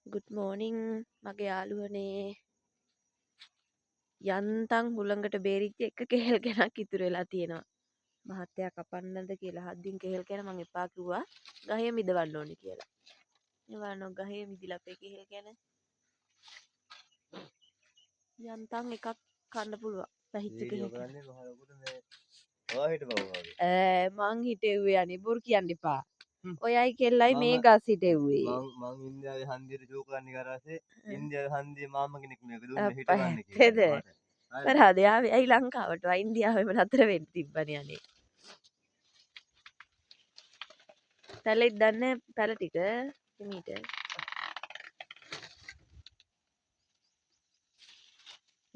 good morning මගේ යාළුවනේ යන්තම් හුළඟට බේරිච්ච එක කෙහෙල් කෙනක් ඉතුරු වෙලා තියෙනවා. මහත්තයා කපන්නද කියලා හද්දින් කෙහෙල් කෙන මං එපා කිව්වා. ගහේ මිදවන්න ඕනේ කියලා. ඒවano ගහේ මිදිලා අපේ කෙහෙල් කෙන යන්තම් එකක් කන්න පුළුවන්. පැහිච්ච කෙහෙල් කෙන. මං හිටෙව්වේ අනේ බොරු කියන්න එපා. ඔයයි කෙල්ලයි මේ ගස් හිටෙව්වේ. මං ඉන්දියාවේ හන්දියට ජෝක් කරන්න කරාසේ ඉන්දියාවේ හන්දියේ මාමා කෙනෙක් නේ දුන්නේ අප්පා හිටවන්න ඇත්තද? කියලා. කරාද යාවේ ඇයි ලංකාවට වා ඉන්දියාවෙම නතර වෙන්න තිබ්බනේ අනේ. පැලෙත් දන්නේ පැල ටික හිමීට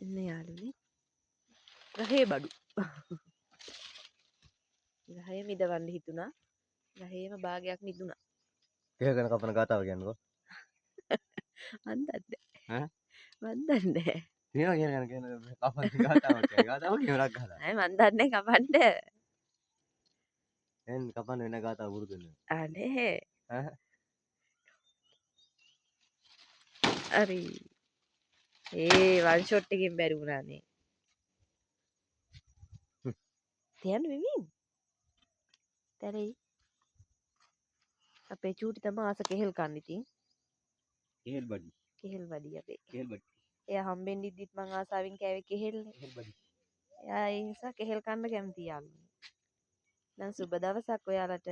එන්න යාළුවනේ. ගහේ බඩු. ගහේ මිදවන්න හිතුණා. ගහේම භාගයක් මිදුණා. කෙහෙල් කන කපන ගාතාව කියන්නකෝ. මන් දන්නේ ඈ මන් දන්නේ තියනවා කියන කපන ගාතාවක් කියන්නේ ගාතාවක් කියනක් ගහලා. අය මන් දන්නේ කපන්න. එහෙන් කපන්න වෙන ගාතාව පුරුදු වෙනවා. අනේ ඈ හරි. ඒ වන් ෂොට් එකකින් බැරි වුණානේ. තියන්න වෙමින්. තරයි. අපේ චූටි තමයි ආස කෙහෙල් කන්න ඉතින්. කෙහෙල් බඩි. කෙහෙල් වඩි අපේ. කෙහෙල් බඩි. එයා හම්බෙන්න ඉද්දිත් මං ආසාවෙන් කෑවේ කෙහෙල්නේ. කෙහෙල් බඩි. එයා ඒ නිසා කෙහෙල් කන්න කැමති යාළුවනේ. දැන් සුබ දවසක් ඔයාලට.